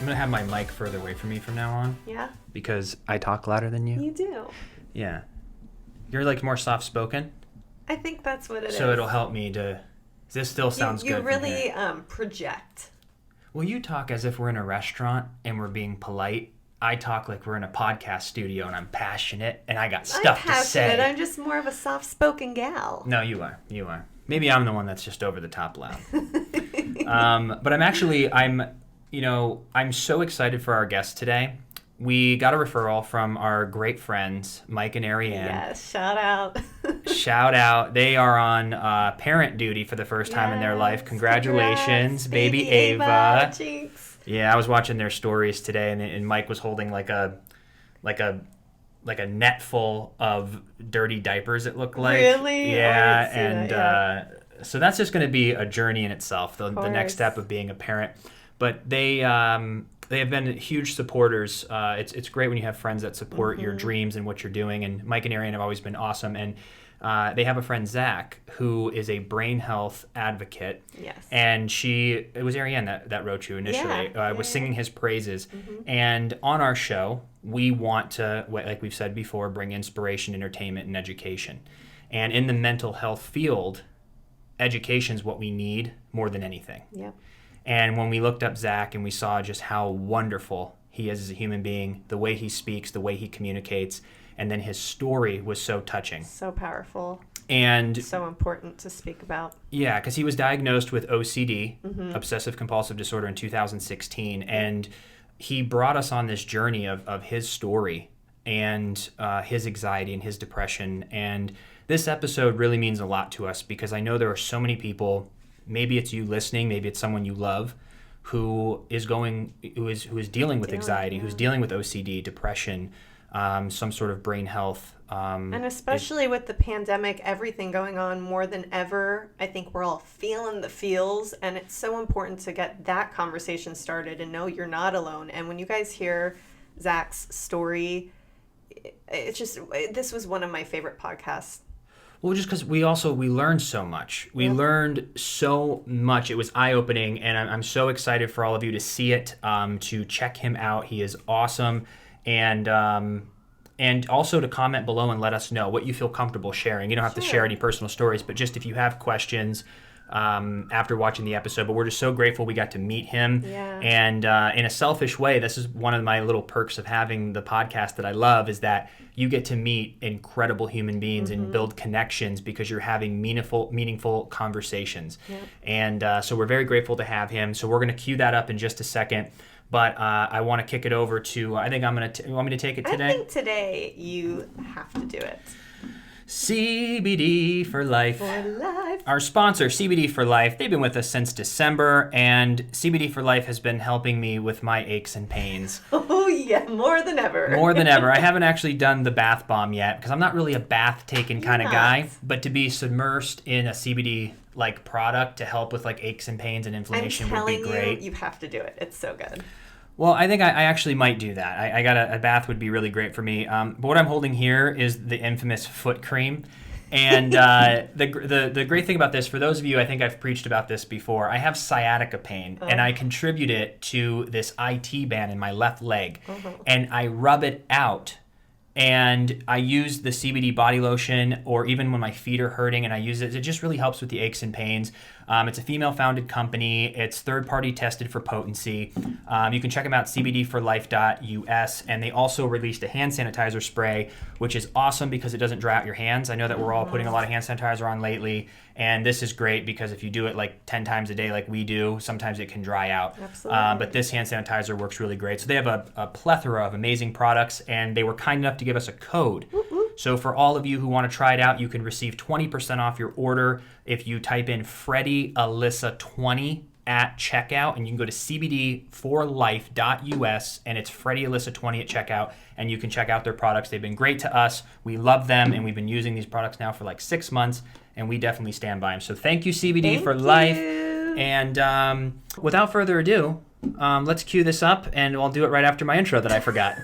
I'm going to have my mic further away from me from now on. Yeah? Because I talk louder than you. You do. Yeah. You're like more soft-spoken. I think that's what it is. So it'll help me to... This still sounds good. You really project. Well, you talk as if we're in a restaurant and we're being polite. I talk like we're in a podcast studio and I'm passionate and I got stuff to say. I'm passionate. I'm just more of a soft-spoken gal. No, you are. You are. Maybe I'm the one that's just over the top loud. But I'm so excited for our guest today. We got a referral from our great friends, Mike and Ariane. Yes, shout out. Shout out. They are on parent duty for the first time in their life. Congratulations, baby Ava. Jinx. Yeah, I was watching their stories today, and Mike was holding like a net full of dirty diapers. It looked like. Really? Yeah, so that's just going to be a journey in itself. The next step of being a parent, but they have been huge supporters. It's great when you have friends that support your dreams and what you're doing. And Mike and Ariane have always been awesome. And they have a friend, Zach, who is a brain health advocate. Yes. And it was Ariane that wrote you initially. Was singing his praises. And on our show, we want to, like we've said before, bring inspiration, entertainment, and education. And in the mental health field, education is what we need more than anything. Yep. And when we looked up Zach and we saw just how wonderful he is as a human being, the way he speaks, the way he communicates, and then his story was so touching. So powerful. And so important to speak about. Yeah, because he was diagnosed with OCD, obsessive compulsive disorder, in 2016. And he brought us on this journey of his story and his anxiety and his depression. And this episode really means a lot to us because I know there are so many people, maybe it's you listening, maybe it's someone you love, who is dealing with anxiety, who's dealing with OCD, depression, some sort of brain health. And especially with the pandemic, everything going on more than ever, I think we're all feeling the feels, and it's so important to get that conversation started and know you're not alone. And when you guys hear Zach's story, this was one of my favorite podcasts. Well, just because we learned so much. We learned so much. It was eye-opening, and I'm so excited for all of you to see it, to check him out. He is awesome. And also to comment below and let us know what you feel comfortable sharing. You don't have to share any personal stories, but just if you have questions after watching the episode. But we're just so grateful we got to meet him. Yeah. And in a selfish way, this is one of my little perks of having the podcast that I love, is that you get to meet incredible human beings and build connections because you're having meaningful conversations. Yep. And so we're very grateful to have him. So we're going to cue that up in just a second. But I want to kick it over to, I think I'm going to, you want me to take it today? I think today you have to do it. CBD for Life. For life. Our sponsor, CBD for Life, they've been with us since December, and CBD for Life has been helping me with my aches and pains. Oh, yeah, more than ever. More than ever. I haven't actually done the bath bomb yet, because I'm not really a bath-taking kind of guy, but to be submersed in a CBD-like product to help with like aches and pains and inflammation would be great. You have to do it. It's so good. Well, I think I actually might do that. I got a bath would be really great for me. But what I'm holding here is the infamous foot cream. And the great thing about this, for those of you, I think I've preached about this before, I have sciatica pain, and I contribute it to this IT band in my left leg. And I rub it out. And I use the CBD body lotion, or even when my feet are hurting and I use it, it just really helps with the aches and pains. It's a female-founded company. It's third-party tested for potency. You can check them out, cbdforlife.us. And they also released a hand sanitizer spray, which is awesome because it doesn't dry out your hands. I know that we're all putting a lot of hand sanitizer on lately, and this is great because if you do it like 10 times a day like we do, sometimes it can dry out. Absolutely. But this hand sanitizer works really great. So they have a plethora of amazing products, and they were kind enough to give us a code. So for all of you who want to try it out, you can receive 20% off your order if you type in Freddie Alyssa 20 at checkout, and you can go to cbdforlife.us, and it's Freddie Alyssa 20 at checkout, and you can check out their products. They've been great to us. We love them, and we've been using these products now for like 6 months, and we definitely stand by them. So thank you, CBD for Life. And without further ado, let's cue this up, and I'll do it right after my intro that I forgot.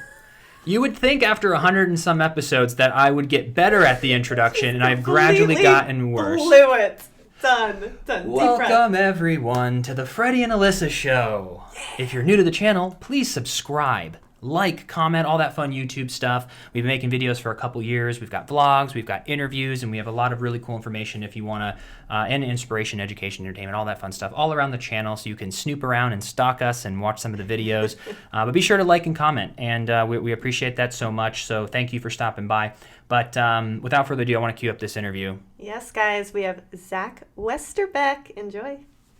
You would think after 100 and some episodes that I would get better at the introduction, and I've gradually gotten worse. Blew it. Done. Deep breath. Welcome, everyone, to the Freddie and Alyssa Show. If you're new to the channel, please subscribe, like, comment, all that fun YouTube stuff. We've been making videos for a couple years. We've got vlogs, we've got interviews, and we have a lot of really cool information if you want to, and inspiration, education, entertainment, all that fun stuff all around the channel, so you can snoop around and stalk us and watch some of the videos. But be sure to like and comment, and we appreciate that so much, so thank you for stopping by. But without further ado, I want to cue up this interview. Yes, guys, we have Zach Westerbeck. Enjoy.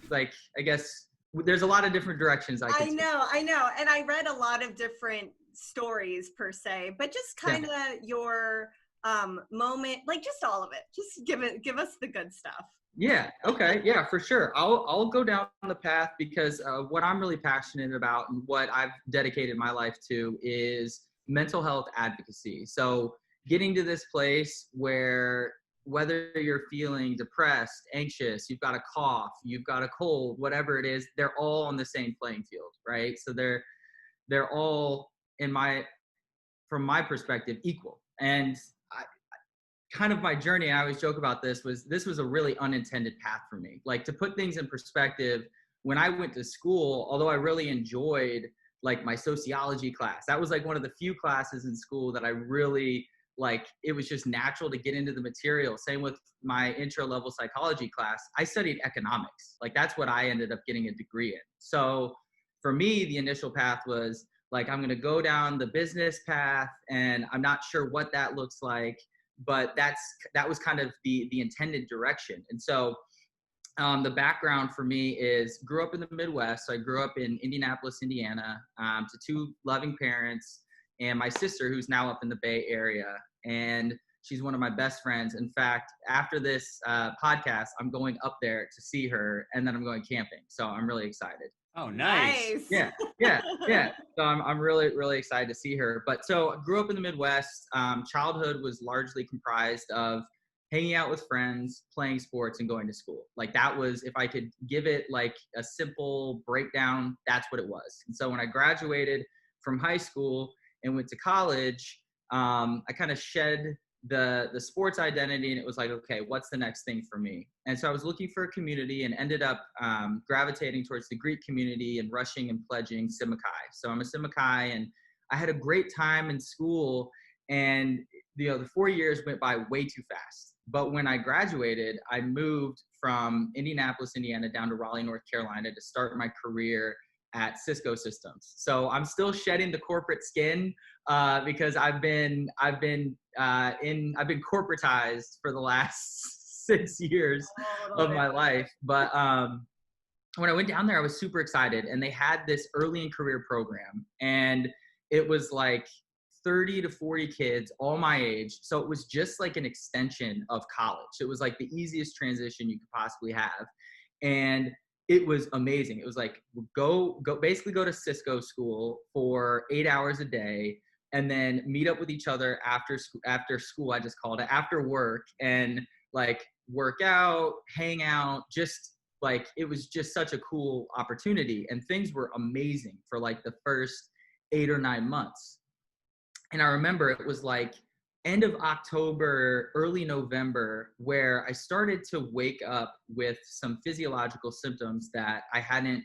Like, I guess there's a lot of different directions I know. And I read a lot of different stories per se, but just kind of your moment, like just all of it. Just give us the good stuff. Yeah. Okay. Yeah, for sure. I'll go down the path because what I'm really passionate about and what I've dedicated my life to is mental health advocacy. So getting to this place where whether you're feeling depressed, anxious, you've got a cough, you've got a cold, whatever it is, they're all on the same playing field, right? So they're all from my perspective, equal. And kind of my journey, I always joke about this was a really unintended path for me. Like, to put things in perspective, when I went to school, although I really enjoyed like my sociology class, that was like one of the few classes in school that I really like, it was just natural to get into the material. Same with my intro level psychology class. I studied economics. Like, that's what I ended up getting a degree in. So for me, the initial path was like, I'm going to go down the business path, and I'm not sure what that looks like, but that was kind of the intended direction. And so the background for me is grew up in the Midwest. So I grew up in Indianapolis, Indiana, to two loving parents, and my sister, who's now up in the Bay Area, and she's one of my best friends. In fact, after this podcast, I'm going up there to see her, and then I'm going camping. So I'm really excited. Oh, nice. Yeah. So I'm really, really excited to see her. But so I grew up in the Midwest. Childhood was largely comprised of hanging out with friends, playing sports, and going to school. Like, that was, if I could give it like a simple breakdown, that's what it was. And so when I graduated from high school and went to college, I kind of shed the sports identity, and it was like, okay, what's the next thing for me? And so I was looking for a community and ended up gravitating towards the Greek community and rushing and pledging Sigma Chi. So I'm a Sigma Chi, and I had a great time in school, and the 4 years went by way too fast. But when I graduated, I moved from Indianapolis, Indiana down to Raleigh, North Carolina to start my career at Cisco Systems. So I'm still shedding the corporate skin because I've been corporatized for the last 6 years of my life. But when I went down there, I was super excited, and they had this early in career program, and it was like 30 to 40 kids, all my age. So it was just like an extension of college. It was like the easiest transition you could possibly have. And it was amazing. It was like, basically go to Cisco school for 8 hours a day, and then meet up with each other after school, I just called it, after work, and like work out, hang out, just like, it was just such a cool opportunity. And things were amazing for like the first 8 or 9 months. And I remember it was like end of October, early November, where I started to wake up with some physiological symptoms that I hadn't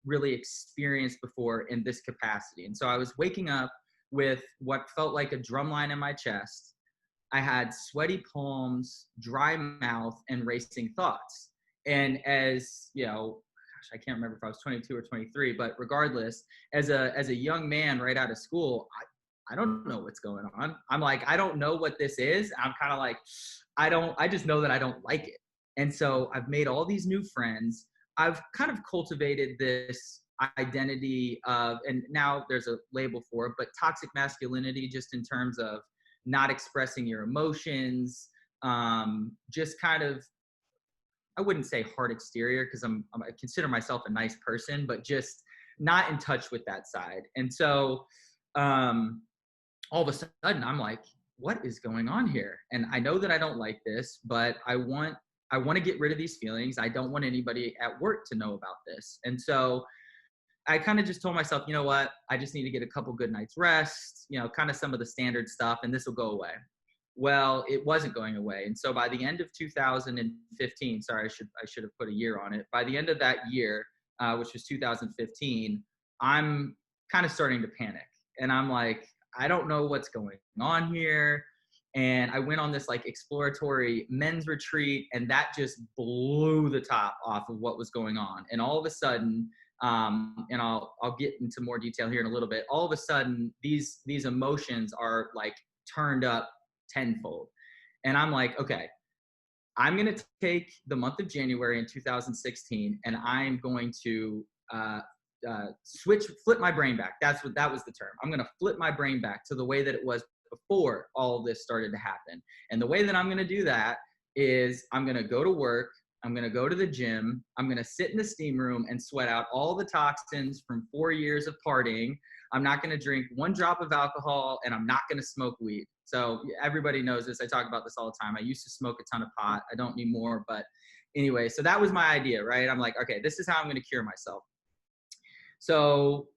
really experienced before in this capacity. And so I was waking up with what felt like a drum line in my chest. I had sweaty palms, dry mouth, and racing thoughts. And as, you know, gosh, I can't remember if I was 22 or 23, but regardless, as a young man right out of school, I don't know what's going on. I'm like, I don't know what this is. I'm kind of like, I just know that I don't like it. And so I've made all these new friends. I've kind of cultivated this identity of, and now there's a label for it, but toxic masculinity, just in terms of not expressing your emotions, just kind of, I wouldn't say hard exterior, because I consider myself a nice person, but just not in touch with that side. And so all of a sudden I'm like, what is going on here? And I know that I don't like this, but I want to get rid of these feelings. I don't want anybody at work to know about this. And so I kind of just told myself, you know what, I just need to get a couple good nights rest, you know, kind of some of the standard stuff, and this will go away. Well, it wasn't going away. And so by the end of 2015, sorry, I should have put a year on it. By the end of that year, which was 2015, I'm kind of starting to panic. And I'm like, I don't know what's going on here. And I went on this like exploratory men's retreat, and that just blew the top off of what was going on. And all of a sudden, and I'll get into more detail here in a little bit. All of a sudden, these emotions are like turned up tenfold. And I'm like, okay, I'm going to take the month of January in 2016, and I'm going to flip my brain back. That was the term. I'm going to flip my brain back to the way that it was before all of this started to happen. And the way that I'm going to do that is I'm going to go to work. I'm going to go to the gym. I'm going to sit in the steam room and sweat out all the toxins from 4 years of partying. I'm not going to drink one drop of alcohol, and I'm not going to smoke weed. So everybody knows this. I talk about this all the time. I used to smoke a ton of pot. I don't anymore. But anyway, so that was my idea, right? I'm like, okay, this is how I'm going to cure myself. So,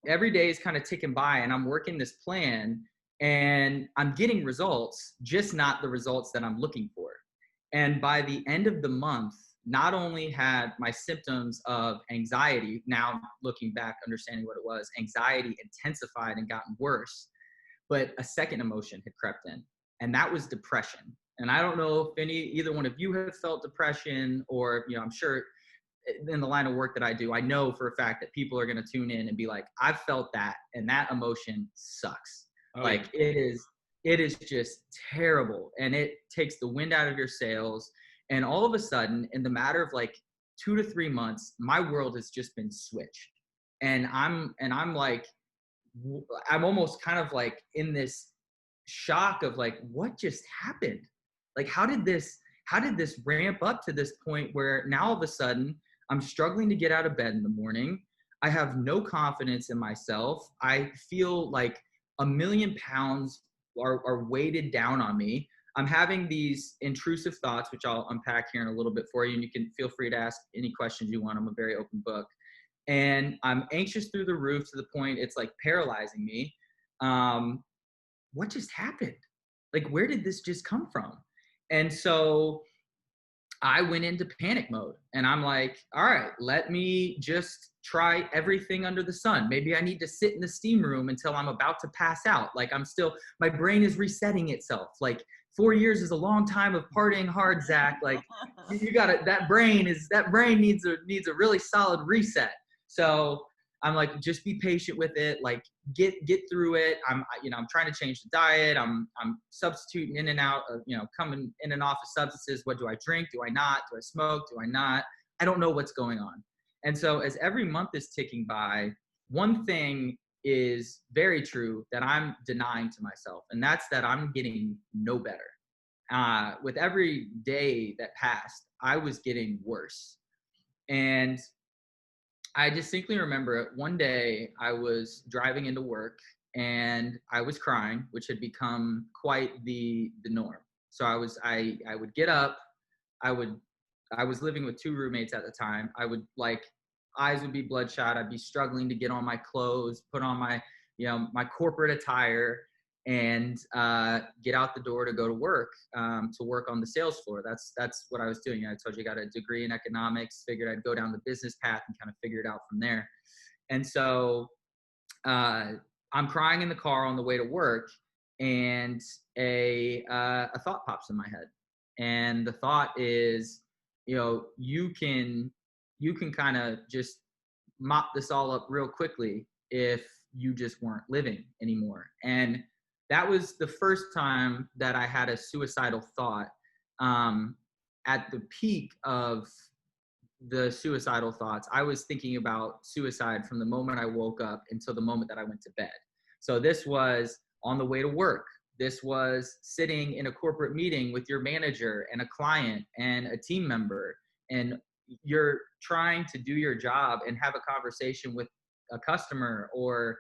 every day is kind of ticking by, and I'm working this plan, and I'm getting results, just not the results that I'm looking for. And by the end of the month, not only had my symptoms of anxiety, now looking back, understanding what it was, anxiety intensified and gotten worse, but a second emotion had crept in, and that was depression. And I don't know if either one of you have felt depression, or, I'm sure in the line of work that I do, I know for a fact that people are going to tune in and be like, I've felt that, and that emotion sucks. Oh, like yeah. It is just terrible, and it takes the wind out of your sails. And all of a sudden, in the matter of like 2 to 3 months, my world has just been switched. And I'm like, I'm almost kind of like in this shock of like, what just happened? Like, how did this ramp up to this point where now all of a sudden I'm struggling to get out of bed in the morning. I have no confidence in myself. I feel like 1,000,000 pounds are weighted down on me. I'm having these intrusive thoughts, which I'll unpack here in a little bit for you. And you can feel free to ask any questions you want. I'm a very open book. And I'm anxious through the roof to the point it's like paralyzing me. What just happened? Like, where did this just come from? And so I went into panic mode, and I'm like, all right, let me just try everything under the sun. Maybe I need to sit in the steam room until I'm about to pass out. Like, my brain is resetting itself. Like, 4 years is a long time of partying hard, Zach. Like, you gotta, that brain needs a really solid reset. So I'm like, just be patient with it. Like, get through it. I'm trying to change the diet. I'm substituting in and out of, coming in and off of substances. What do I drink? Do I not? Do I smoke? Do I not? I don't know what's going on. And so as every month is ticking by, one thing is very true that I'm denying to myself, and that's that I'm getting no better. With every day that passed, I was getting worse. And I distinctly remember one day I was driving into work and I was crying, which had become quite the norm. So I would get up. I was living with 2 roommates at the time. I would eyes would be bloodshot. I'd be struggling to get on my clothes, put on my, my corporate attire, and get out the door to go to work on the sales floor. That's what I was doing. I told you I got a degree in economics, figured I'd go down the business path and kind of figure it out from there. And so I'm crying in the car on the way to work, and a thought pops in my head. And the thought is, you can kind of just mop this all up real quickly if you just weren't living anymore. And that was the first time that I had a suicidal thought. At the peak of the suicidal thoughts, I was thinking about suicide from the moment I woke up until the moment that I went to bed. So this was on the way to work. This was sitting in a corporate meeting with your manager and a client and a team member, and you're trying to do your job and have a conversation with a customer or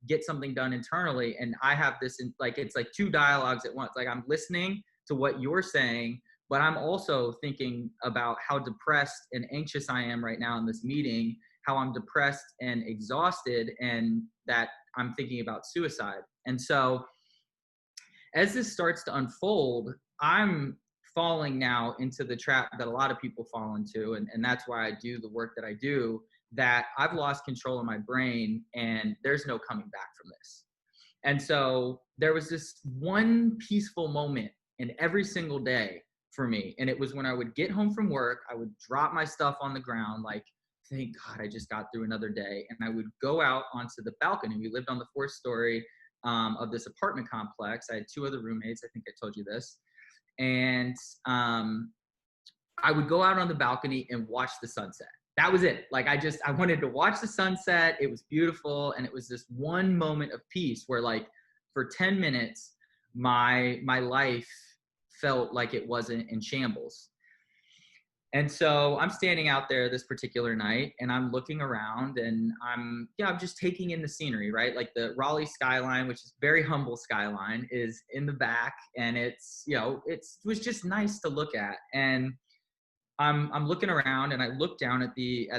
get something done internally. And I have this, it's like 2 dialogues at once. Like, I'm listening to what you're saying, but I'm also thinking about how depressed and anxious I am right now in this meeting, how I'm depressed and exhausted, and that I'm thinking about suicide. And so as this starts to unfold, I'm falling now into the trap that a lot of people fall into. And that's why I do the work that I do, that I've lost control of my brain and there's no coming back from this. And so there was this one peaceful moment in every single day for me. And it was when I would get home from work, I would drop my stuff on the ground, like, thank God I just got through another day. And I would go out onto the balcony. We lived on the 4th story of this apartment complex. I had 2 other roommates. I think I told you this. And I would go out on the balcony and watch the sunset. That was it. Like, I wanted to watch the sunset. It was beautiful. And it was this one moment of peace where, like, for 10 minutes, my life felt like it wasn't in shambles. And so I'm standing out there this particular night and I'm looking around and I'm just taking in the scenery, right? Like the Raleigh skyline, which is very humble skyline, is in the back, and it's, it was just nice to look at. And I'm looking around and I look down at the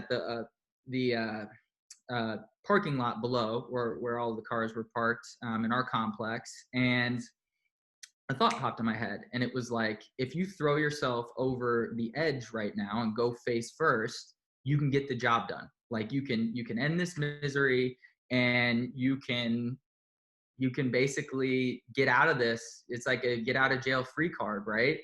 parking lot below where all the cars were parked in our complex. And a thought popped in my head, and it was like, if you throw yourself over the edge right now and go face first, you can get the job done. Like, you can end this misery, and you can basically get out of this. It's like a get out of jail free card, right?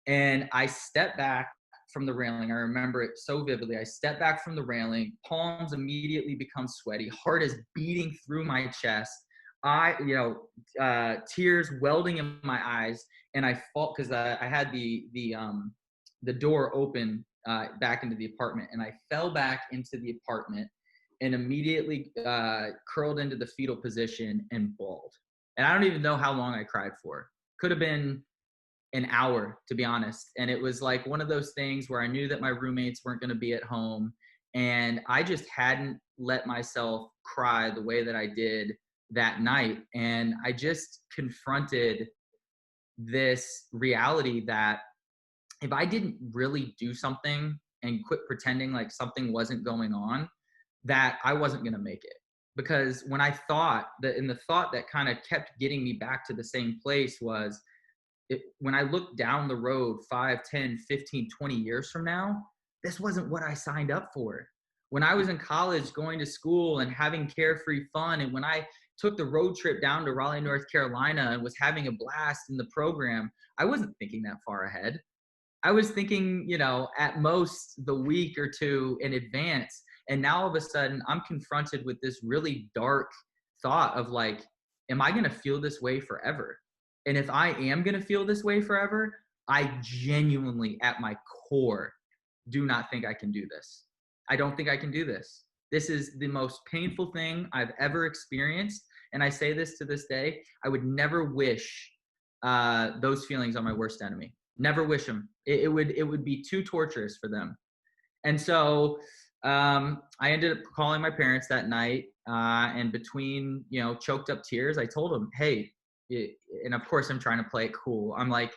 And I stepped back from the railing. I remember it so vividly. I stepped back from the railing, palms immediately become sweaty, heart is beating through my chest. Tears welding in my eyes, and I fall because I had the door open back into the apartment, and I fell back into the apartment and immediately curled into the fetal position and bawled. And I don't even know how long I cried for. Could have been an hour, to be honest. And it was like one of those things where I knew that my roommates weren't going to be at home, and I just hadn't let myself cry the way that I did that night. And I just confronted this reality that if I didn't really do something and quit pretending like something wasn't going on, that I wasn't going to make it. Because when I thought that, and the thought that kind of kept getting me back to the same place was, when I looked down the road 5, 10, 15, 20 years from now, this wasn't what I signed up for. When I was in college, going to school and having carefree fun, and when I took the road trip down to Raleigh, North Carolina, and was having a blast in the program, I wasn't thinking that far ahead. I was thinking, at most the week or two in advance. And now all of a sudden I'm confronted with this really dark thought of like, am I going to feel this way forever? And if I am going to feel this way forever, I genuinely, at my core, do not think I can do this. I don't think I can do this. This is the most painful thing I've ever experienced. And I say this to this day, I would never wish those feelings on my worst enemy. Never wish them. It would be too torturous for them. And so I ended up calling my parents that night. And between, choked up tears, I told them, hey, and of course I'm trying to play it cool. I'm like,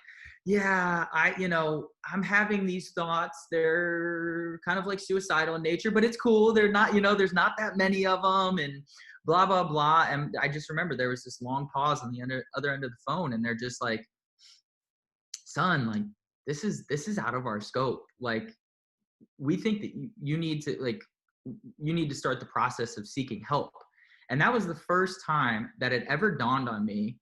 yeah, I'm having these thoughts. They're kind of like suicidal in nature, but it's cool. They're not, there's not that many of them, and blah, blah, blah. And I just remember there was this long pause on the other end of the phone, and they're just like, son, like, this is out of our scope. Like, we think that you need to start the process of seeking help. And that was the first time that it ever dawned on me,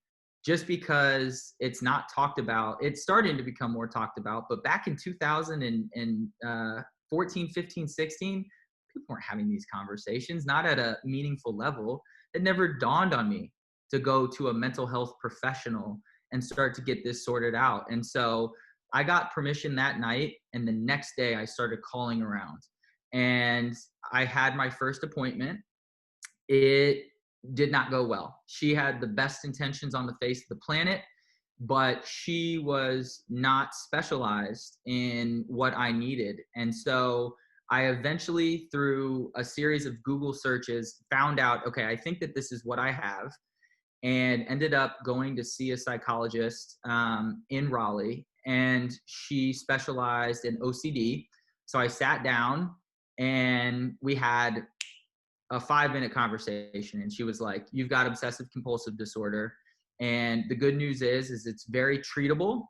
just because it's not talked about. It's starting to become more talked about, but back in 2014, 15, 16, people weren't having these conversations, not at a meaningful level. It never dawned on me to go to a mental health professional and start to get this sorted out. And so I got permission that night, and the next day I started calling around, and I had my first appointment. It did not go well. She had the best intentions on the face of the planet, but she was not specialized in what I needed. And so I eventually, through a series of Google searches, found out, okay, I think that this is what I have, and ended up going to see a psychologist in Raleigh, and she specialized in OCD. So I sat down and we had a 5-minute conversation, and she was like, you've got obsessive compulsive disorder. And the good news is it's very treatable.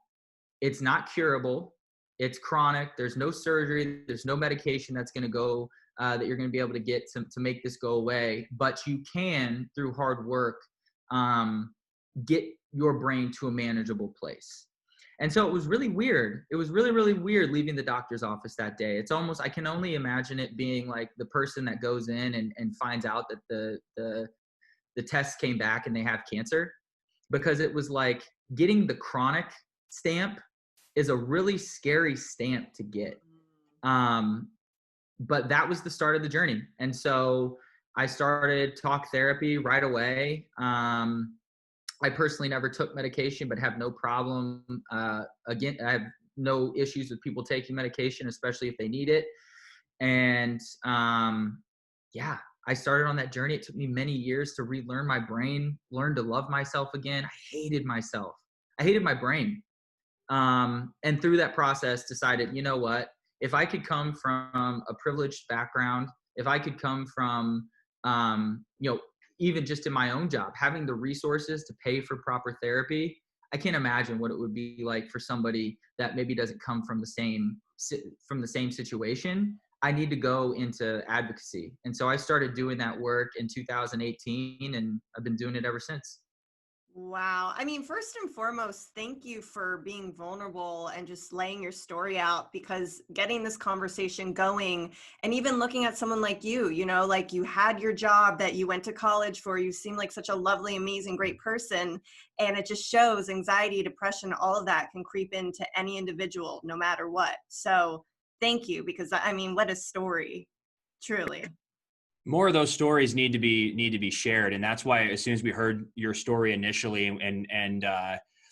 It's not curable. It's chronic. There's no surgery. There's no medication that's going to go that you're going to be able to get to make this go away. But you can, through hard work, get your brain to a manageable place. And so it was really weird. It was really, really weird leaving the doctor's office that day. It's almost, I can only imagine it being like the person that goes in and finds out that the tests came back and they have cancer, because it was like getting the chronic stamp is a really scary stamp to get. But that was the start of the journey. And so I started talk therapy right away. I personally never took medication, but have no problem. Again, I have no issues with people taking medication, especially if they need it. And yeah, I started on that journey. It took me many years to relearn my brain, learn to love myself again. I hated myself. I hated my brain. And through that process, decided, you know what? If I could come from a privileged background, if I could come from, even just in my own job, having the resources to pay for proper therapy, I can't imagine what it would be like for somebody that maybe doesn't come from the same situation. I need to go into advocacy. And so I started doing that work in 2018, and I've been doing it ever since. Wow. I mean, first and foremost, thank you for being vulnerable and just laying your story out, because getting this conversation going, and even looking at someone like you, like you had your job that you went to college for, you seem like such a lovely, amazing, great person. And it just shows anxiety, depression, all of that can creep into any individual, no matter what. So thank you, because I mean, what a story, truly. More of those stories need to be shared, and that's why as soon as we heard your story initially, and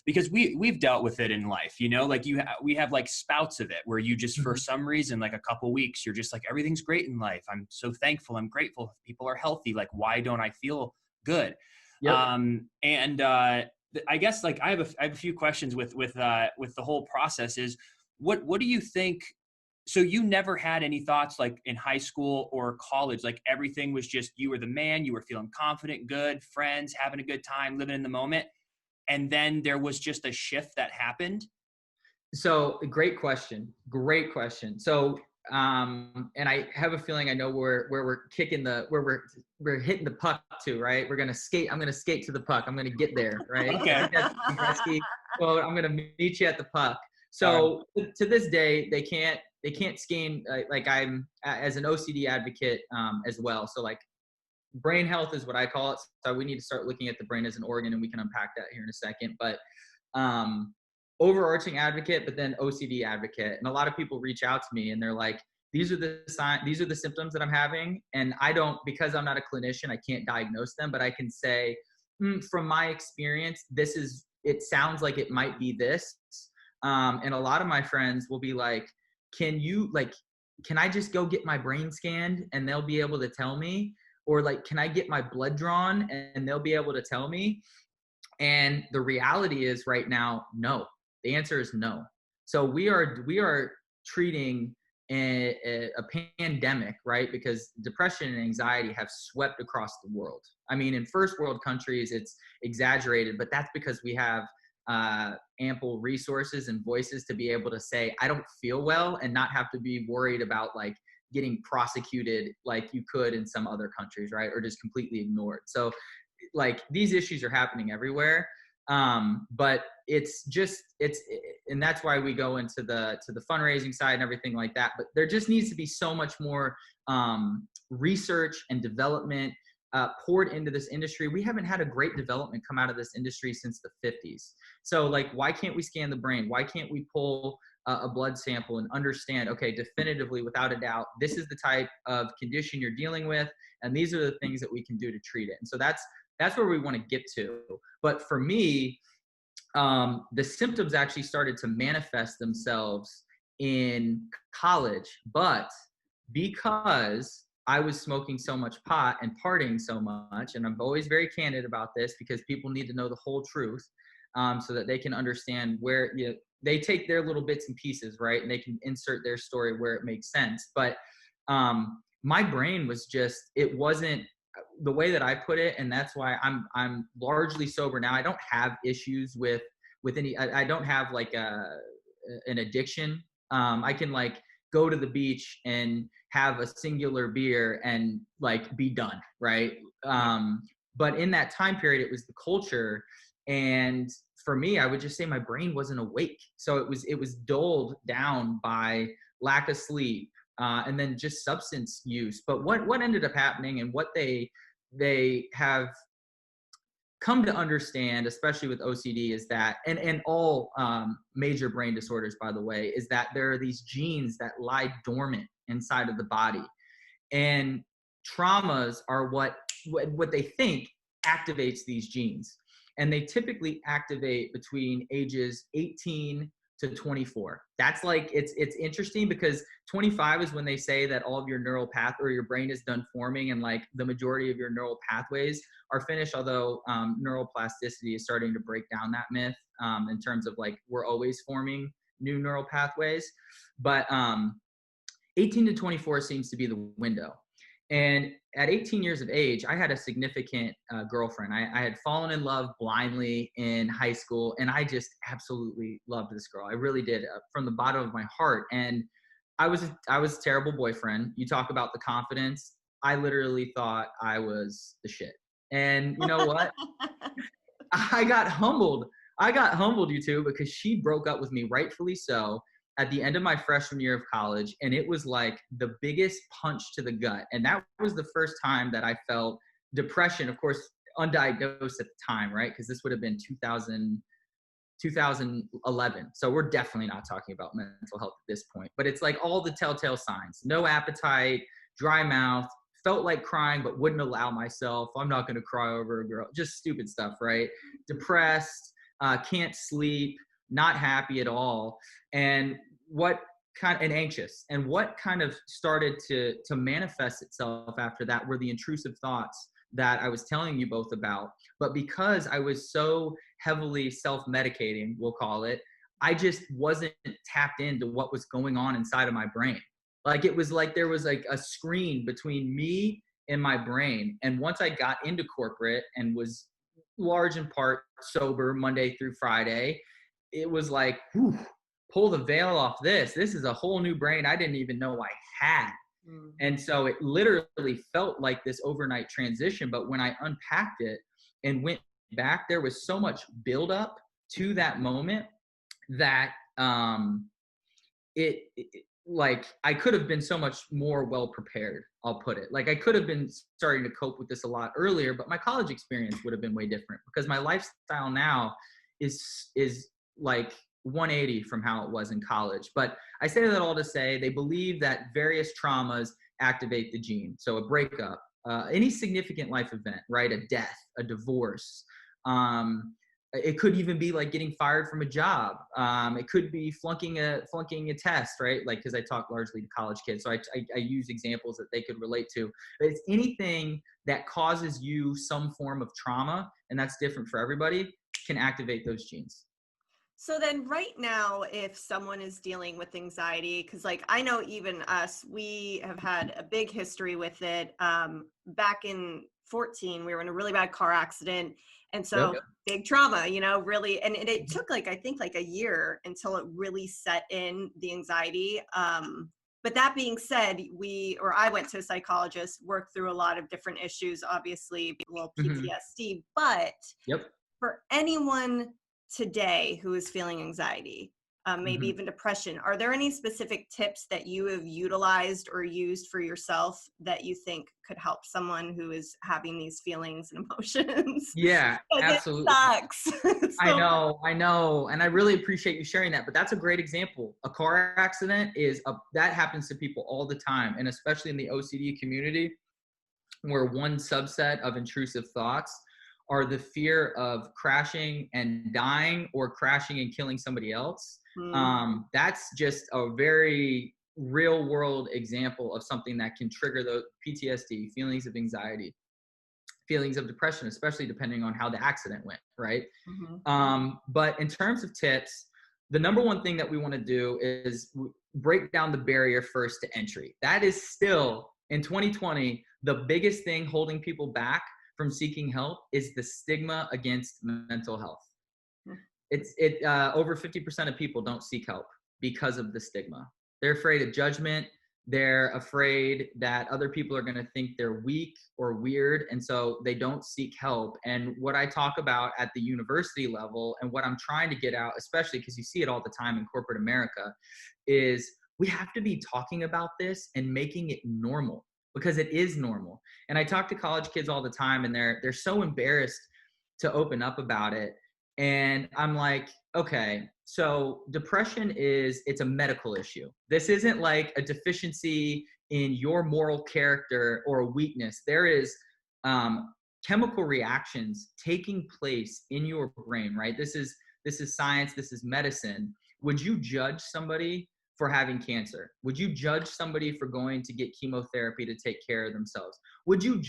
because we've dealt with it in life, like we have like spouts of it where you just for some reason, like a couple weeks, you're just like, everything's great in life. I'm so thankful. I'm grateful. People are healthy. Like, why don't I feel good? Yep. I guess like I have a few questions with the whole process. Is what do you think? So you never had any thoughts like in high school or college, like everything was just, you were the man, you were feeling confident, good, friends, having a good time, living in the moment. And then there was just a shift that happened? So great question. So, and I have a feeling I know where we're kicking we're hitting the puck to, right? I'm going to skate to the puck. I'm going to get there, right? Okay. Well, I'm going to meet you at the puck. So to this day, they can't scheme like I'm as an OCD advocate as well. So like brain health is what I call it. So we need to start looking at the brain as an organ, and we can unpack that here in a second. But overarching advocate, but then OCD advocate. And a lot of people reach out to me and they're like, these are the signs, these are the symptoms that I'm having. And because I'm not a clinician, I can't diagnose them, but I can say, from my experience, it sounds like it might be this. And a lot of my friends will be like, can I just go get my brain scanned and they'll be able to tell me? Or like, can I get my blood drawn and they'll be able to tell me? And the reality is right now, no. The answer is no. So we are treating a pandemic, right? Because depression and anxiety have swept across the world. I mean, in first world countries, it's exaggerated, but that's because we have ample resources and voices to be able to say, I don't feel well, and not have to be worried about like getting prosecuted like you could in some other countries, right? Or just completely ignored. So like these issues are happening everywhere. But and that's why we go into the fundraising side and everything like that. But there just needs to be so much more research and development poured into this industry. We haven't had a great development come out of this industry since the 50s. So like, why can't we scan the brain? Why can't we pull a blood sample and understand, okay, definitively, without a doubt, this is the type of condition you're dealing with, and these are the things that we can do to treat it. And so that's where we want to get to. But for me, the symptoms actually started to manifest themselves in college, but because I was smoking so much pot and partying so much, and I'm always very candid about this because people need to know the whole truth, so that they can understand where they take their little bits and pieces, right? And they can insert their story where it makes sense. But my brain was just, the way that I put it, and that's why I'm largely sober now. I don't have issues with any. I don't have like an addiction. I can like go to the beach and have a singular beer and like be done, right? But in that time period, it was the culture, and for me, I would just say my brain wasn't awake, so it was dulled down by lack of sleep, and then just substance use. But what ended up happening, and what they have come to understand, especially with OCD, is that, and all major brain disorders, by the way, is that there are these genes that lie dormant inside of the body, and traumas are what they think activates these genes, and they typically activate between ages 18 to 24. That's like, it's interesting because 25 is when they say that all of your neural path, or your brain is done forming, and like the majority of your neural pathways are finished, although neuroplasticity is starting to break down that myth in terms of like we're always forming new neural pathways. But 18 to 24 seems to be the window. And at 18 years of age, I had a significant girlfriend. I had fallen in love blindly in high school, and I just absolutely loved this girl. I really did, from the bottom of my heart. And I was a terrible boyfriend. You talk about the confidence. I literally thought I was the shit. And you know what? I got humbled. You two, because she broke up with me, rightfully so, at the end of my freshman year of college. And it was like the biggest punch to the gut. And that was the first time that I felt depression, of course, undiagnosed at the time, right? Because this would have been 2011. So we're definitely not talking about mental health at this point. But it's like all the telltale signs: no appetite, dry mouth, felt like crying but wouldn't allow myself. I'm not going to cry over a girl. Just stupid stuff, right? Depressed, can't sleep, not happy at all. And anxious. And what kind of started to manifest itself after that were the intrusive thoughts that I was telling you both about. But because I was so heavily self-medicating, we'll call it, I just wasn't tapped into what was going on inside of my brain. Like, it was like there was like a screen between me and my brain. And once I got into corporate and was large in part sober Monday through Friday, it was like, whew, pull the veil off this. This is a whole new brain I didn't even know I had. Mm-hmm. And so it literally felt like this overnight transition. But when I unpacked it and went back, there was so much buildup to that moment that like I could have been so much more well prepared, I'll put it. Like, I could have been starting to cope with this a lot earlier, but my college experience would have been way different, because my lifestyle now is like 180 from how it was in college. But I say that all to say, they believe that various traumas activate the gene. So a breakup, any significant life event, right? A death, a divorce. It could even be like getting fired from a job. It could be flunking a test, right? Like, because I talk largely to college kids, so I use examples that they could relate to. But it's anything that causes you some form of trauma, and that's different for everybody, can activate those genes. So then right now, if someone is dealing with anxiety, because like I know even us, we have had a big history with it. Back in 2014, we were in a really bad car accident. And so big trauma, really. And it took I think a year until it really set in, the anxiety. But that being said, I went to a psychologist, worked through a lot of different issues, obviously, a little PTSD, but for anyone today who is feeling anxiety, maybe even depression, are there any specific tips that you have utilized or used for yourself that you think could help someone who is having these feelings and emotions? Yeah, absolutely. It sucks. I know. And I really appreciate you sharing that, but that's a great example. A car accident that happens to people all the time. And especially in the OCD community, where one subset of intrusive thoughts are the fear of crashing and dying, or crashing and killing somebody else. That's just a very real world example of something that can trigger the PTSD, feelings of anxiety, feelings of depression, especially depending on how the accident went, right? But in terms of tips, the number one thing that we want to do is break down the barrier first to entry. That is still, in 2020, The biggest thing holding people back from seeking help is the stigma against mental health. Over 50% of people don't seek help because of the stigma. They're afraid of judgment. They're afraid that other people are going to think they're weak or weird, and so they don't seek help. And what I talk about at the university level, and what I'm trying to get out, especially because you see it all the time in corporate America, is we have to be talking about this and making it normal, because it is normal. And I talk to college kids all the time, and they're so embarrassed to open up about it. And I'm like, okay, so depression it's a medical issue. This isn't like a deficiency in your moral character or a weakness. There is chemical reactions taking place in your brain, right? This is science. This is medicine. Would you judge somebody for having cancer? Would you judge somebody for going to get chemotherapy to take care of themselves? Would you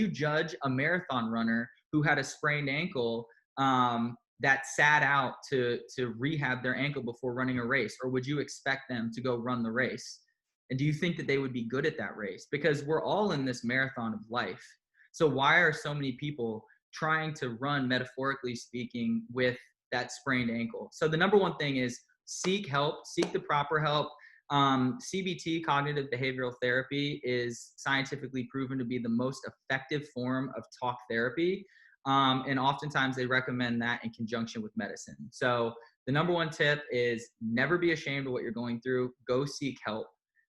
judge a marathon runner who had a sprained ankle that sat out to rehab their ankle before running a race? Or would you expect them to go run the race? And do you think that they would be good at that race? Because we're all in this marathon of life. So why are so many people trying to run, metaphorically speaking, with that sprained ankle? So the number one thing is seek help, seek the proper help. CBT, cognitive behavioral therapy, is scientifically proven to be the most effective form of talk therapy. And oftentimes they recommend that in conjunction with medicine. So the number one tip is never be ashamed of what you're going through. Go seek help.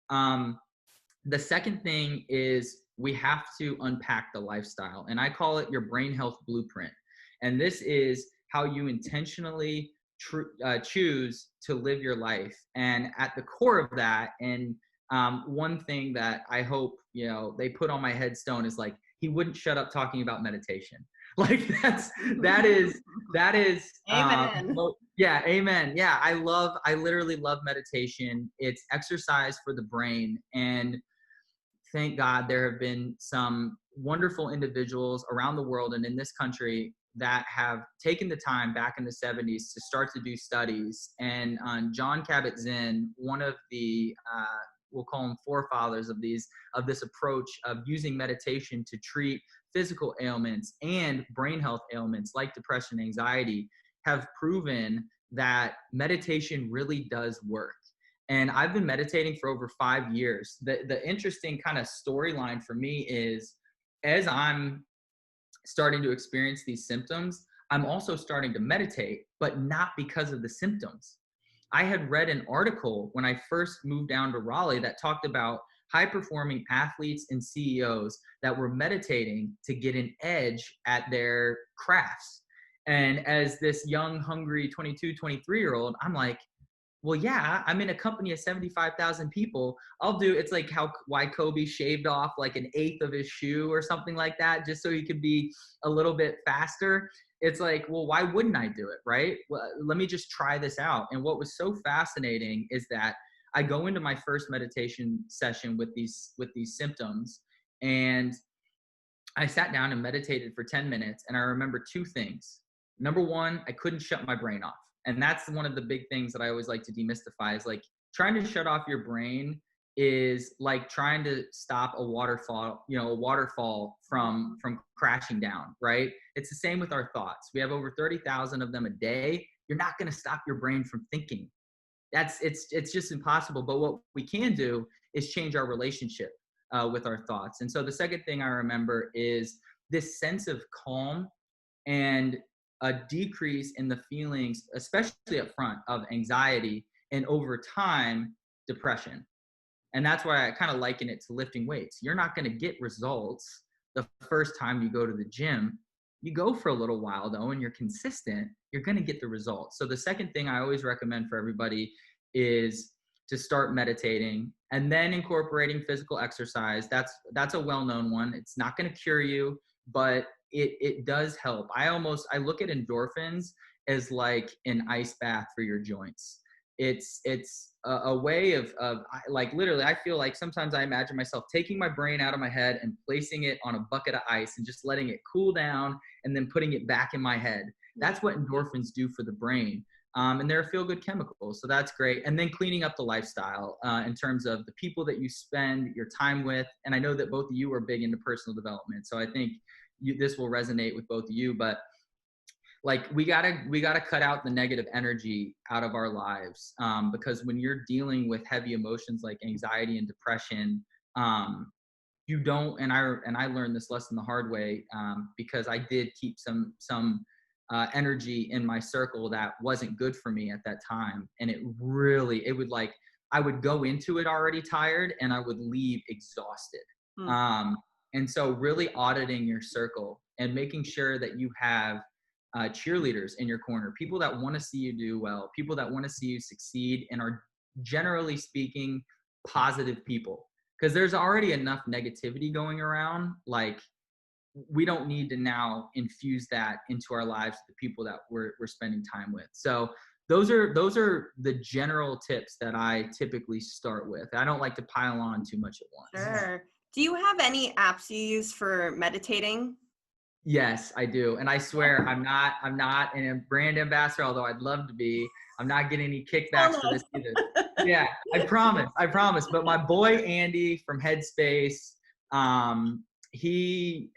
The second thing is we have to unpack the lifestyle, and I call it your brain health blueprint. And this is how you intentionally choose to live your life. And at the core of that, and one thing that I hope, they put on my headstone is like, he wouldn't shut up talking about meditation. Like that is Amen. Yeah, amen. Yeah, I literally love meditation. It's exercise for the brain. And thank God there have been some wonderful individuals around the world and in this country that have taken the time back in the 70s to start to do studies. And John Kabat-Zinn, one of the we'll call them forefathers of this approach of using meditation to treat physical ailments and brain health ailments like depression, anxiety, have proven that meditation really does work. And I've been meditating for over 5 years. The interesting kind of storyline for me is, as I'm starting to experience these symptoms, I'm also starting to meditate, but not because of the symptoms. I had read an article when I first moved down to Raleigh that talked about high-performing athletes and CEOs that were meditating to get an edge at their crafts. And as this young, hungry 22, 23-year-old, I'm like, well, yeah, I'm in a company of 75,000 people. It's like why Kobe shaved off like an eighth of his shoe or something like that, just so he could be a little bit faster. It's like, well, why wouldn't I do it, right? Well, let me just try this out. And what was so fascinating is that I go into my first meditation session with these symptoms, and I sat down and meditated for 10 minutes, and I remember two things. Number one, I couldn't shut my brain off. And that's one of the big things that I always like to demystify, is like trying to shut off your brain is like trying to stop a waterfall from crashing down, right? It's the same with our thoughts. We have over 30,000 of them a day. You're not going to stop your brain from thinking. It's just impossible. But what we can do is change our relationship with our thoughts. And so the second thing I remember is this sense of calm and a decrease in the feelings, especially up front, of anxiety, and over time, depression. And that's why I kind of liken it to lifting weights. You're not going to get results the first time you go to the gym. You go for a little while though, and you're consistent, you're going to get the results. So the second thing I always recommend for everybody is to start meditating and then incorporating physical exercise. That's a well-known one. It's not going to cure you, but it does help. I look at endorphins as like an ice bath for your joints. It's a way of like, literally, I feel like sometimes I imagine myself taking my brain out of my head and placing it on a bucket of ice and just letting it cool down and then putting it back in my head. That's what endorphins do for the brain. And they're feel-good chemicals, so that's great. And then cleaning up the lifestyle in terms of the people that you spend your time with. And I know that both of you are big into personal development, so I think this will resonate with both of you. But like we gotta cut out the negative energy out of our lives, because when you're dealing with heavy emotions like anxiety and depression, you don't. And I learned this lesson the hard way, because I did keep some energy in my circle that wasn't good for me at that time. And it would like, I would go into it already tired and I would leave exhausted. And so really auditing your circle and making sure that you have cheerleaders in your corner, people that want to see you do well, people that want to see you succeed and are generally speaking positive people. Because there's already enough negativity going around. Like, we don't need to now infuse that into our lives, the people that we're spending time with. So those are the general tips that I typically start with. I don't like to pile on too much at once. Sure. Do you have any apps you use for meditating? Yes, I do. And I swear I'm not a brand ambassador, although I'd love to be. I'm not getting any kickbacks for this either. Yeah, I promise. But my boy Andy from Headspace, he's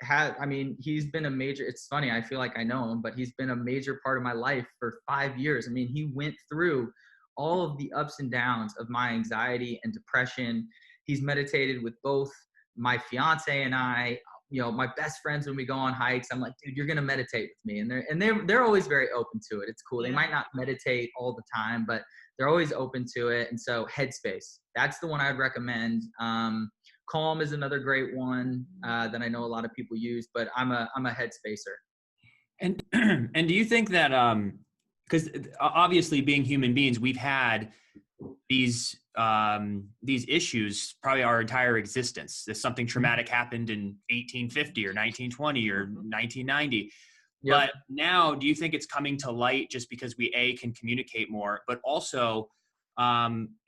been a major, it's funny, I feel like I know him, but he's been a major part of my life for 5 years. I mean, he went through all of the ups and downs of my anxiety and depression. He's meditated with both my fiance and I, my best friends. When we go on hikes, I'm like, dude, you're going to meditate with me. And they're always very open to it. It's cool. They might not meditate all the time, but they're always open to it. And so Headspace, that's the one I'd recommend. Calm is another great one that I know a lot of people use, but I'm a Headspacer. And do you think that because obviously being human beings, we've had these issues probably our entire existence. If something traumatic happened in 1850 or 1920 or 1990. Yep. But now, do you think it's coming to light just because we can communicate more, but also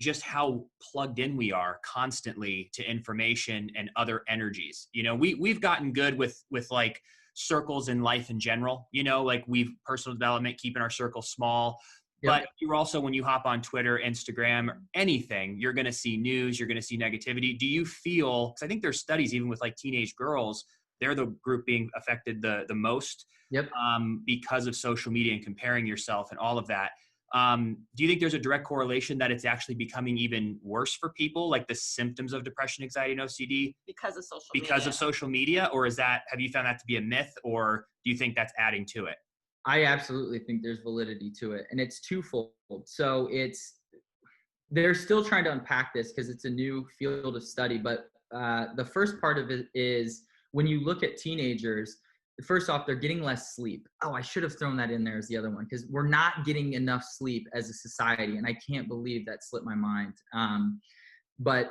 just how plugged in we are constantly to information and other energies? We've gotten good with like circles in life in general, like we've personal development, keeping our circles small. Yep. But you're also, when you hop on Twitter, Instagram, anything, you're going to see news, you're going to see negativity. Do you feel, because I think there's studies even with like teenage girls, they're the group being affected the most. Yep. Because of social media and comparing yourself and all of that. Do you think there's a direct correlation that it's actually becoming even worse for people, like the symptoms of depression, anxiety, and OCD? Because of social media? Or have you found that to be a myth, or do you think that's adding to it? I absolutely think there's validity to it, and it's twofold. So they're still trying to unpack this because it's a new field of study. But the first part of it is when you look at teenagers, first off, they're getting less sleep. Oh, I should have thrown that in there as the other one, because we're not getting enough sleep as a society, and I can't believe that slipped my mind. But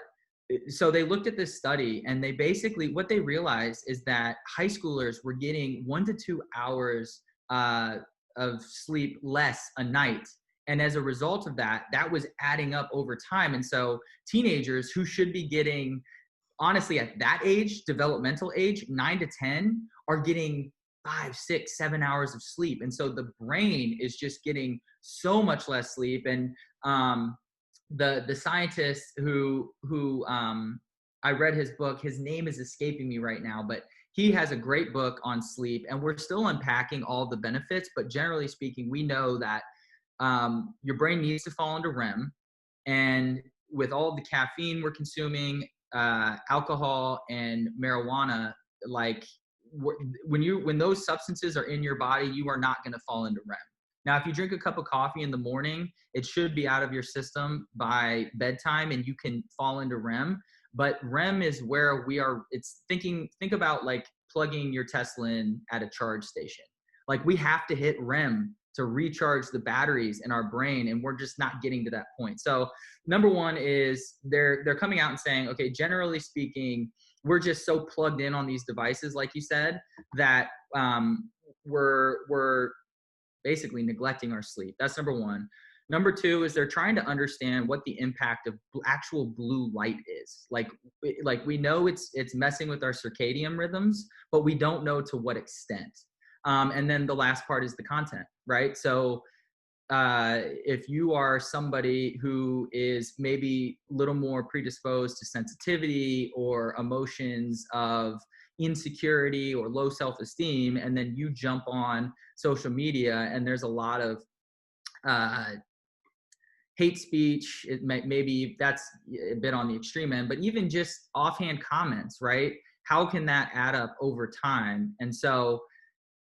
so they looked at this study, and they basically, what they realized is that high schoolers were getting 1 to 2 hours of sleep less a night. And as a result of that, that was adding up over time. And so teenagers who should be getting, honestly, at that age, developmental age, 9 to 10, are getting 5, 6, 7 hours of sleep. And so the brain is just getting so much less sleep. And the scientist who I read his book, his name is escaping me right now, but he has a great book on sleep, and we're still unpacking all the benefits. But generally speaking, we know that your brain needs to fall into REM. And with all the caffeine we're consuming, alcohol and marijuana, like when those substances are in your body, you are not going to fall into REM. Now, if you drink a cup of coffee in the morning, it should be out of your system by bedtime and you can fall into REM. But REM is where we are. It's think about like plugging your Tesla in at a charge station. Like, we have to hit REM to recharge the batteries in our brain, and we're just not getting to that point. So number one is they're coming out and saying, okay, generally speaking, we're just so plugged in on these devices, like you said, that we're basically neglecting our sleep. That's number one. Number two is they're trying to understand what the impact of actual blue light is. Like we know it's messing with our circadian rhythms, but we don't know to what extent. And then the last part is the content, right? So if you are somebody who is maybe a little more predisposed to sensitivity or emotions of insecurity or low self-esteem, and then you jump on social media and there's a lot of hate speech, maybe that's a bit on the extreme end, but even just offhand comments, right? How can that add up over time? And so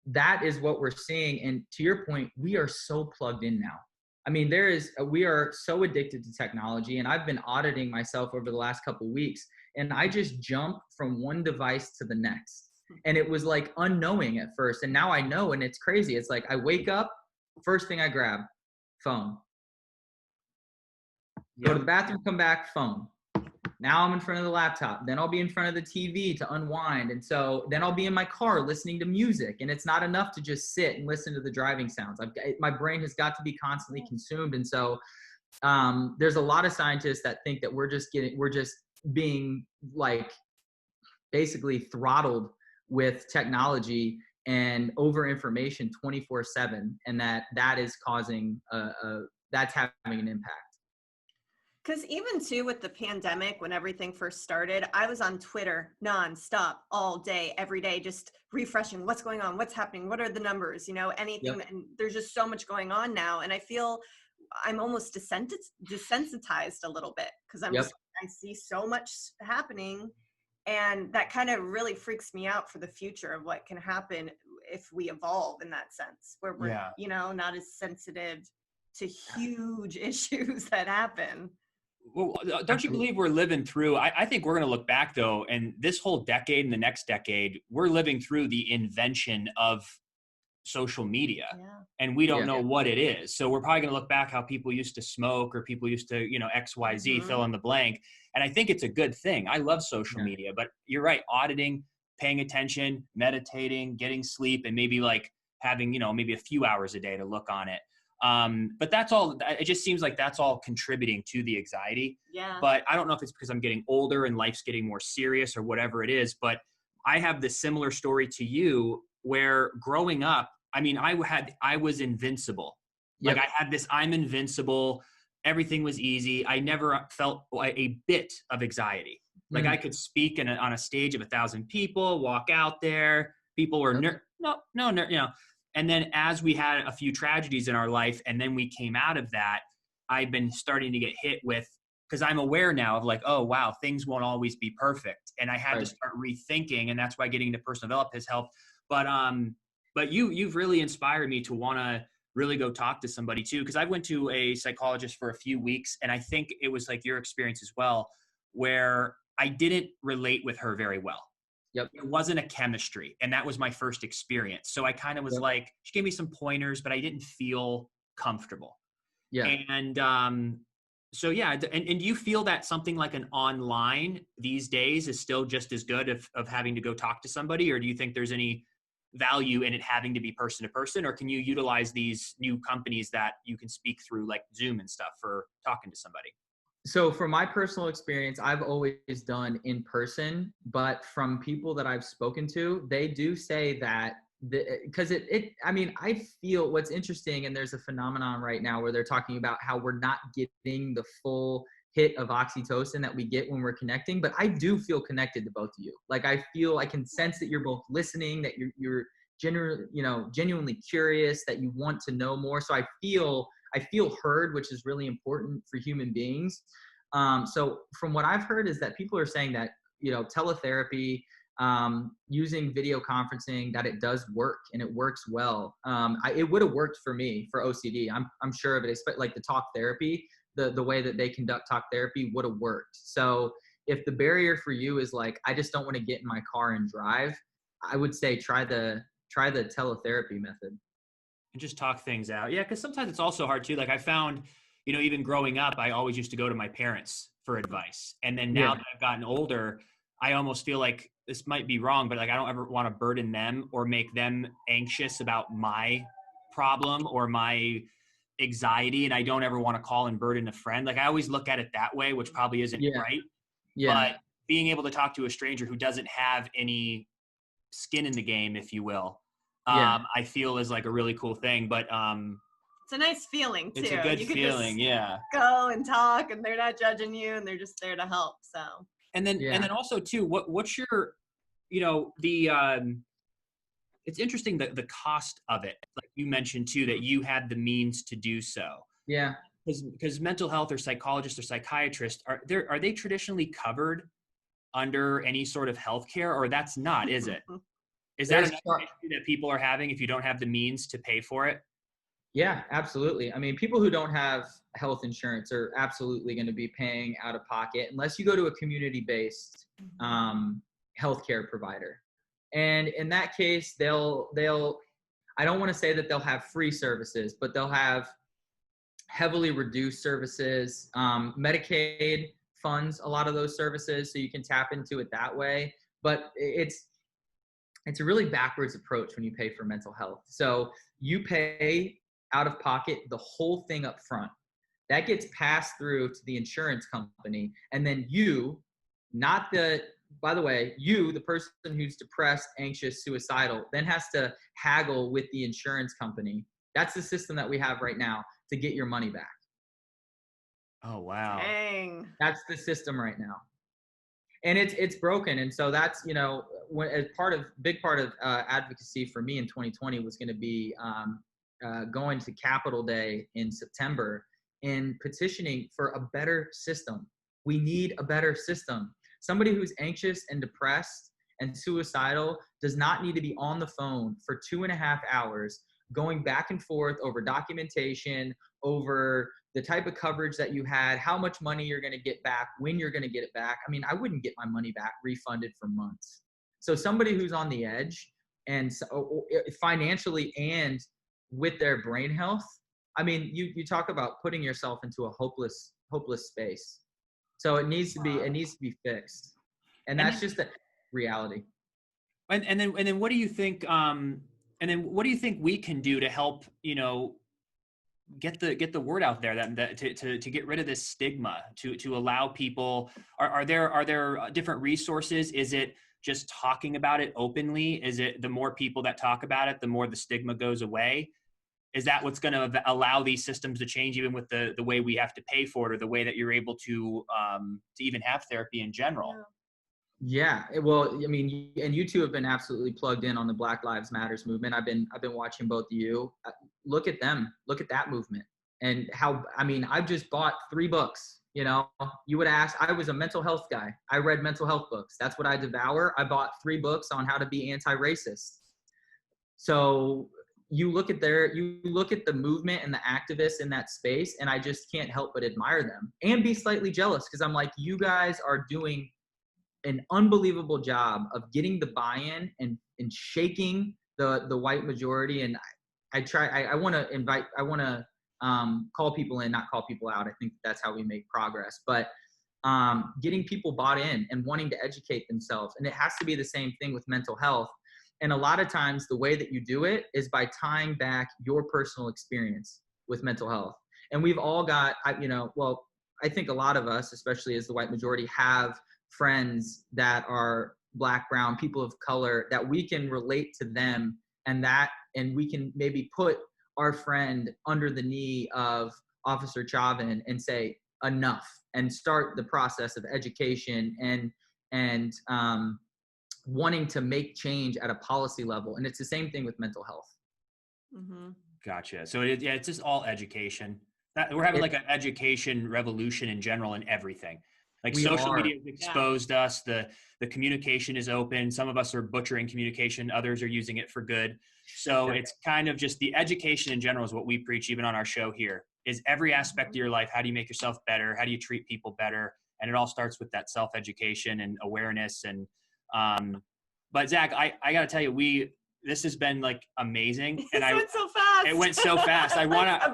that is what we're seeing. And to your point, we are so plugged in now. I mean, we are so addicted to technology, and I've been auditing myself over the last couple of weeks, and I just jump from one device to the next. And it was like unknowing at first. And now I know, and it's crazy. It's like I wake up, first thing I grab, phone. Go to the bathroom, come back, phone. Now I'm in front of the laptop. Then I'll be in front of the TV to unwind. And so then I'll be in my car listening to music. And it's not enough to just sit and listen to the driving sounds. My brain has got to be constantly consumed. And so there's a lot of scientists that think that we're just being like basically throttled with technology and over information 24/7. And that is causing that's having an impact. Because even too with the pandemic, when everything first started, I was on Twitter nonstop all day, every day, just refreshing what's going on, what's happening, what are the numbers, anything. Yep. And there's just so much going on now. And I feel I'm almost desensitized a little bit because I see so much happening. And that kind of really freaks me out for the future of what can happen if we evolve in that sense, where we're, not as sensitive to huge issues that happen. Well, don't you believe we're living through, I think we're going to look back though, and this whole decade and the next decade, we're living through the invention of social media, and we don't know what it is. So we're probably going to look back how people used to smoke or people used to, XYZ, fill in the blank. And I think it's a good thing. I love social media, but you're right. Auditing, paying attention, meditating, getting sleep, and maybe like having, maybe a few hours a day to look on it. But that's all, it just seems like that's all contributing to the anxiety. Yeah. But I don't know if it's because I'm getting older and life's getting more serious or whatever it is, but I have this similar story to you where growing up, I mean, I was invincible. Like I had this, I'm invincible. Everything was easy. I never felt a bit of anxiety. Like I could speak on a stage of 1,000 people, walk out there. People were And then as we had a few tragedies in our life, and then we came out of that, I've been starting to get hit with, because I'm aware now of like, oh, wow, things won't always be perfect. And I had to start rethinking, and that's why getting into personal development has helped. But you've really inspired me to want to really go talk to somebody too, because I went to a psychologist for a few weeks, and I think it was like your experience as well, where I didn't relate with her very well. It wasn't a chemistry. And that was my first experience. So I kind of was like, she gave me some pointers, but I didn't feel comfortable. And so, and do you feel that something like an online these days is still just as good of having to go talk to somebody? Or do you think there's any value in it having to be person to person? Or can you utilize these new companies that you can speak through like Zoom and stuff for talking to somebody? So from my personal experience, I've always done in person, but from people that I've spoken to, they do say that because I feel what's interesting, and there's a phenomenon right now where they're talking about how we're not getting the full hit of oxytocin that we get when we're connecting, but I do feel connected to both of you. Like I can sense that you're both listening, that you're genuinely curious, that you want to know more. So I feel heard, which is really important for human beings. So from what I've heard is that people are saying that, teletherapy, using video conferencing, that it does work and it works well. It would have worked for me for OCD. I'm sure of it. Like the talk therapy, the way that they conduct talk therapy would have worked. So if the barrier for you is like, I just don't want to get in my car and drive, I would say try the teletherapy method. And just talk things out. Yeah, because sometimes it's also hard too. Like I found, even growing up, I always used to go to my parents for advice. And then now that I've gotten older, I almost feel like this might be wrong, but like I don't ever want to burden them or make them anxious about my problem or my anxiety. And I don't ever want to call and burden a friend. Like I always look at it that way, which probably isn't right. But being able to talk to a stranger who doesn't have any skin in the game, if you will, I feel is like a really cool thing. But it's It's a nice feeling too. It's a good you can feeling, just yeah. go and talk, and they're not judging you, and they're just there to help. So. And then also too, what's your, it's interesting the cost of it. Like you mentioned too, that you had the means to do so. Yeah. Because mental health or psychologists or psychiatrists, are they traditionally covered under any sort of healthcare, or that's not, is it? Is that an issue that people are having if you don't have the means to pay for it? Yeah, absolutely. I mean, people who don't have health insurance are absolutely going to be paying out of pocket unless you go to a community-based healthcare provider. And in that case, they'll I don't want to say that they'll have free services, but they'll have heavily reduced services. Medicaid funds a lot of those services, so you can tap into it that way. But it's a really backwards approach when you pay for mental health. So you pay out of pocket the whole thing up front. That gets passed through to the insurance company, and then you, by the way, you, the person who's depressed, anxious, suicidal, then has to haggle with the insurance company. That's the system that we have right now to get your money back. Oh, wow. Dang. That's the system right now. And it's broken. And so that's, big part of advocacy for me in 2020 was going to be going to Capitol Day in September and petitioning for a better system. We need a better system. Somebody who's anxious and depressed and suicidal does not need to be on the phone for 2.5 hours going back and forth over documentation, over the type of coverage that you had, how much money you're going to get back, when you're going to get it back. I mean, I wouldn't get my money back refunded for months. So somebody who's on the edge and financially and with their brain health, I mean, you talk about putting yourself into a hopeless space. So it needs to be fixed. And that's just the reality. And then what do you think? And then what do you think we can do to help, get the word out there that to get rid of this stigma, to allow people? Are there different resources? Is it just talking about it openly? Is it the more people that talk about it, the more the stigma goes away? Is that what's going to allow these systems to change, even with the way we have to pay for it, or the way that you're able to even have therapy in general? Yeah, well, I mean, and you two have been absolutely plugged in on the Black Lives Matters movement. I've been watching both of you. Look at them. Look at that movement. And how, I mean, I've just bought 3 books. You would ask, I was a mental health guy. I read mental health books. That's what I devour. I bought 3 books on how to be anti-racist. So you look at the movement and the activists in that space, and I just can't help but admire them and be slightly jealous, because I'm like, you guys are doing an unbelievable job of getting the buy-in and shaking the white majority. And I want to call people in, not call people out. I think that's how we make progress, but getting people bought in and wanting to educate themselves. And it has to be the same thing with mental health. And a lot of times the way that you do it is by tying back your personal experience with mental health. And we've all got, I think a lot of us, especially as the white majority, have friends that are Black, brown, people of color, that we can relate to them, and we can maybe put our friend under the knee of Officer Chauvin and say enough, and start the process of education and wanting to make change at a policy level. And it's the same thing with mental health. Mm-hmm. Gotcha. So it's just all education. We're having like an education revolution in general in everything. Like social media has exposed us. The communication is open. Some of us are butchering communication. Others are using it for good. So it's kind of just the education in general is what we preach, even on our show here, is every aspect of your life. How do you make yourself better? How do you treat people better? And it all starts with that self-education and awareness. And, but Zach, I got to tell you, this has been like amazing. And It went so fast. It went so fast.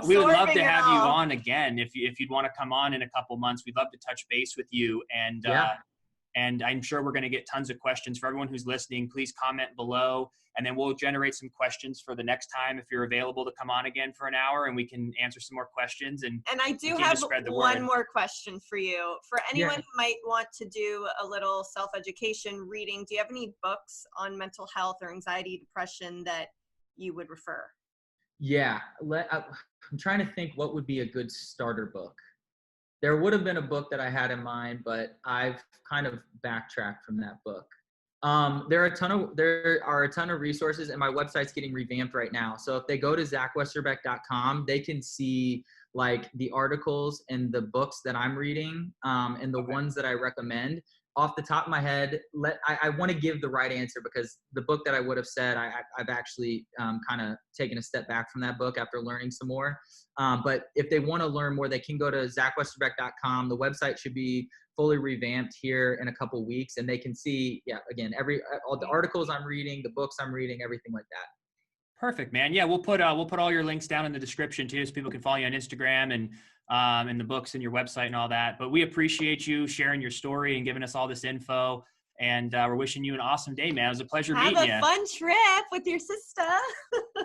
We would love to have you on again. If you'd want to come on in a couple months, we'd love to touch base with you. And I'm sure we're going to get tons of questions. For everyone who's listening, please comment below, and then we'll generate some questions for the next time if you're available to come on again for an hour, and we can answer some more questions. And I do have one more question for you. For anyone who might want to do a little self-education reading, do you have any books on mental health or anxiety, depression that you would refer? Yeah, I'm trying to think what would be a good starter book. There would have been a book that I had in mind, but I've kind of backtracked from that book. There are a ton of resources, and my website's getting revamped right now. So if they go to zachwesterbeck.com, they can see like the articles and the books that I'm reading, and the ones that I recommend. Off the top of my head, I want to give the right answer, because the book that I would have said, I've actually kind of taken a step back from that book after learning some more. But if they want to learn more, they can go to zachwesterbeck.com. The website should be fully revamped here in a couple weeks, and they can see, again, all the articles I'm reading, the books I'm reading, everything like that. Perfect, man. Yeah, we'll put all your links down in the description too, so people can follow you on Instagram and the books and your website and all that. But we appreciate you sharing your story and giving us all this info. And we're wishing you an awesome day, man. It was a pleasure meeting you. Have a fun trip with your sister.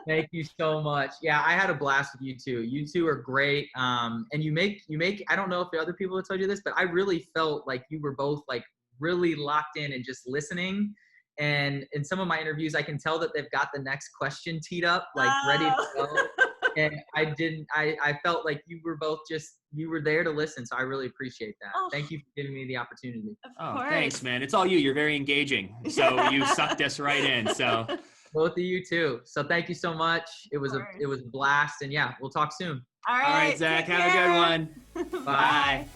Thank you so much. Yeah, I had a blast with you too. You two are great. And you make, I don't know if the other people have told you this, but I really felt like you were both like really locked in and just listening. And in some of my interviews, I can tell that they've got the next question teed up, like ready to go. And I felt like you were both you were there to listen. So I really appreciate that. Oh. Thank you for giving me the opportunity. Oh, thanks, man. It's all you. You're very engaging. So you sucked us right in. So both of you too. So thank you so much. It was a blast. And yeah, we'll talk soon. All all right, Zach, have a good one. Bye.